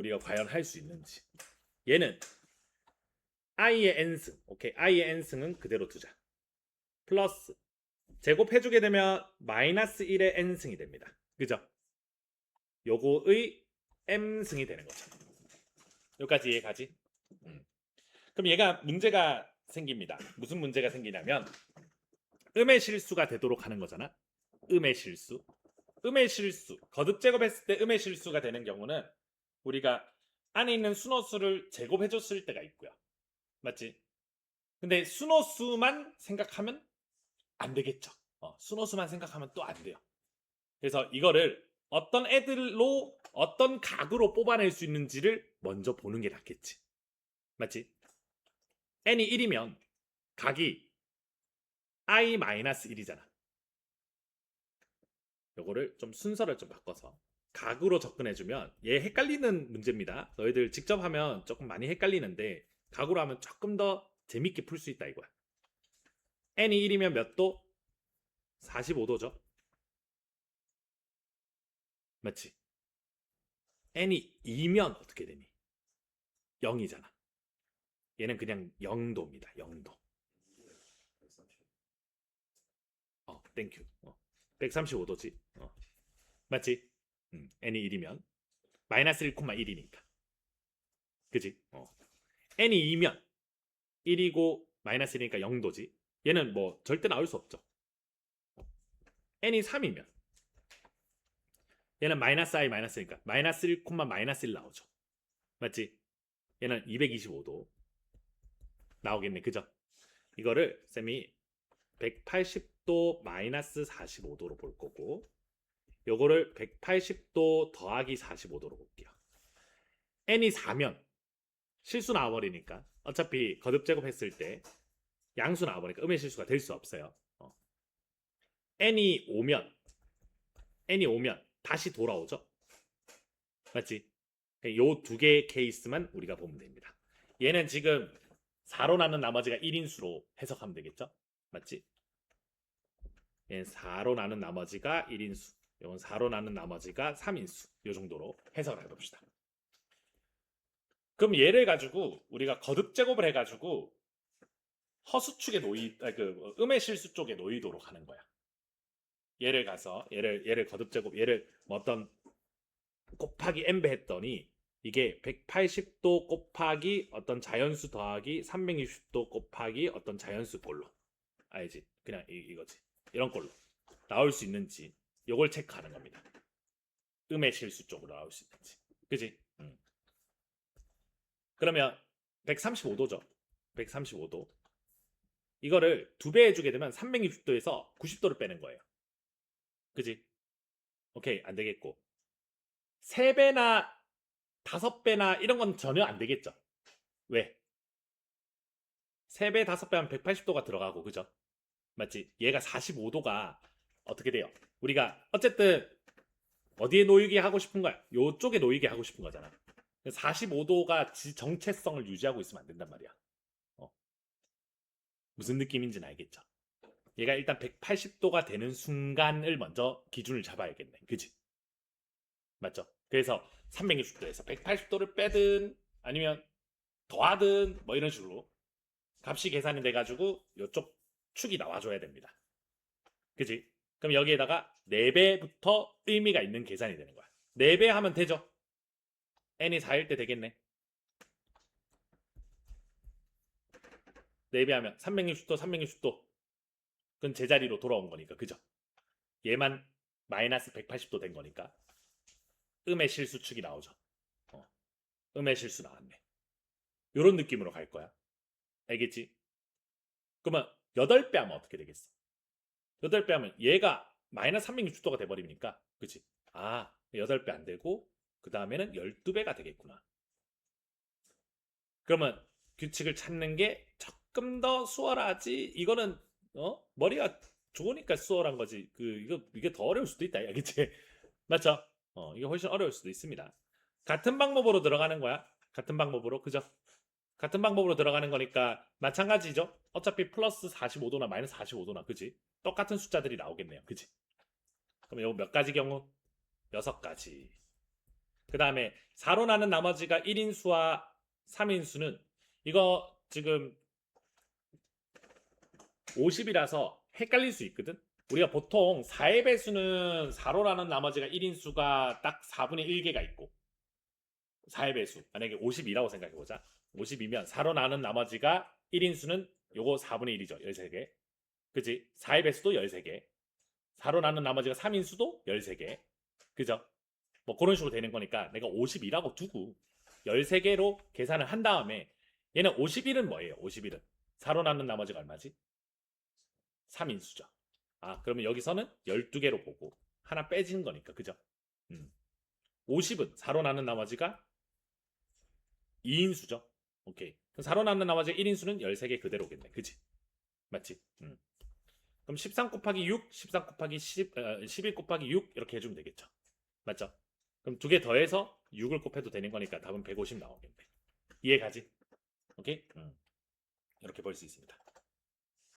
우리가 과연 할 수 있는지. 얘는 i의 n승, 오케이, i의 n승은 그대로 두자. 플러스 제곱해주게 되면 마이너스 1의 n승이 됩니다. 그죠? 요거의 m승이 되는 거죠. 여기까지 이해가지? 그럼 얘가 문제가 생깁니다. 무슨 문제가 생기냐면 음의 실수가 되도록 하는 거잖아. 음의 실수. 음의 실수. 거듭 제곱했을 때 음의 실수가 되는 경우는 우리가 안에 있는 순호수를 제곱해줬을 때가 있고요. 맞지? 근데 순호수만 생각하면 안 되겠죠. 순호수만 생각하면 또 안 돼요. 그래서 이거를 어떤 애들로 어떤 각으로 뽑아낼 수 있는지를 먼저 보는 게 낫겠지. 맞지? n이 1이면 각이 i-1이잖아. 요거를 좀 순서를 좀 바꿔서 각으로 접근해주면 얘 헷갈리는 문제입니다. 너희들 직접 하면 조금 많이 헷갈리는데 각으로 하면 조금 더 재밌게 풀 수 있다 이거야. n이 1이면 몇 도? 45도죠. 맞지? n이 2면 어떻게 되니? 0이잖아. 얘는 그냥 0도입니다. 0도. 땡큐. 135도지. 맞지? n이 1이면 마이너스 1,1이니까. 그지? n이 2면 1이고 마이너스 1이니까 0도지. 얘는 뭐 절대 나올 수 없죠. n이 3이면 얘는 마이너스 i 마이너스니까 마이너스 1, 마이너스 1 나오죠. 맞지? 얘는 225도 나오겠네. 그죠? 이거를 쌤이 180도 마이너스 45도로 볼 거고 요거를 180도 더하기 45도로 볼게요. n이 4면 실수 나와버리니까 어차피 거듭 제곱했을 때 양수 나와버리니까 음의 실수가 될 수 없어요. n이 5면 다시 돌아오죠. 맞지? 요 두 개의 케이스만 우리가 보면 됩니다. 얘는 지금 4로 나눈 나머지가 1인수로 해석하면 되겠죠? 맞지? 얘는 4로 나눈 나머지가 1인수, 이건 4로 나눈 나머지가 3인수. 요 정도로 해석을 해봅시다. 그럼 얘를 가지고 우리가 거듭 제곱을 해가지고 허수축에 음의 실수 쪽에 놓이도록 하는 거야. 얘를 가서 얘를 거듭 제곱, 얘를 뭐 어떤 곱하기 n배 했더니 이게 180도 곱하기 어떤 자연수 더하기 360도 곱하기 어떤 자연수 꼴로 알지? 그냥 이거지. 이런 꼴로 나올 수 있는지 요걸 체크하는 겁니다. 음의 실수 쪽으로 나올 수 있는지. 그지? 그러면 135도죠. 135도. 이거를 2배 해주게 되면 360도에서 90도를 빼는 거예요. 그지? 오케이, 안 되겠고. 3배나 5배나 이런 건 전혀 안 되겠죠. 왜? 3배, 5배 하면 180도가 들어가고, 그죠? 맞지? 얘가 45도가 어떻게 돼요? 우리가 어쨌든 어디에 놓이게 하고 싶은 거야? 요쪽에 놓이게 하고 싶은 거잖아. 45도가 정체성을 유지하고 있으면 안 된단 말이야. 무슨 느낌인지는 알겠죠? 얘가 일단 180도가 되는 순간을 먼저 기준을 잡아야겠네. 그지? 맞죠? 그래서 360도에서 180도를 빼든 아니면 더하든 뭐 이런 식으로 값이 계산이 돼가지고 이쪽 축이 나와줘야 됩니다. 그지? 그럼 여기에다가 4배부터 의미가 있는 계산이 되는 거야. 4배 하면 되죠? n이 4일 때 되겠네. 4배 하면 360도, 360도. 그건 제자리로 돌아온 거니까. 그죠? 얘만 마이너스 180도 된 거니까. 음의 실수축이 나오죠. 음의 실수 나왔네. 요런 느낌으로 갈 거야. 알겠지? 그러면 8배 하면 어떻게 되겠어? 8배 하면 얘가 마이너스 360도가 돼버리니까 그치? 8배 안 되고 그 다음에는 12배가 되겠구나. 그러면 규칙을 찾는 게 조금 더 수월하지. 이거는 머리가 좋으니까 수월한 거지. 이게 더 어려울 수도 있다. 알겠지? 맞죠? 이게 훨씬 어려울 수도 있습니다. 같은 방법으로 들어가는 거야. 같은 방법으로. 그죠? 같은 방법으로 들어가는 거니까 마찬가지죠. 어차피 플러스 45도나 마이너스 45도나 그지? 똑같은 숫자들이 나오겠네요. 그지? 그럼 이거 몇 가지 경우? 6가지. 그 다음에 4로 나눈 나머지가 1인수와 3인수는 이거 지금 50이라서 헷갈릴 수 있거든. 우리가 보통 4의 배수는 4로 나눈 나머지가 1인수가 딱 4분의 1개가 있고 4의 배수 만약에 50이라고 생각해보자. 50이면 4로 나눈 나머지가 1인수는 요거 4분의 1이죠. 13개. 그치? 4의 배수도 13개. 4로 나눈 나머지가 3인수도 13개. 그죠? 뭐 그런 식으로 되는 거니까 내가 52라고 두고 13개로 계산을 한 다음에 얘는 51은 뭐예요? 51은 4로 나눈 나머지가 얼마지? 3인수죠. 아, 그러면 여기서는 12개로 보고 하나 빼지는 거니까. 그죠? 50은 4로 나눈 나머지가 2인수죠. 오케이. 그럼 4로 나눈 나머지 1인수는 13개 그대로겠네. 그지? 맞지? 그럼 13 곱하기 6, 13 곱하기 11 곱하기 6 이렇게 해주면 되겠죠. 맞죠? 그럼 두 개 더해서 6을 곱해도 되는 거니까 답은 150 나오겠네. 이해가지? 오케이? 이렇게 볼 수 있습니다.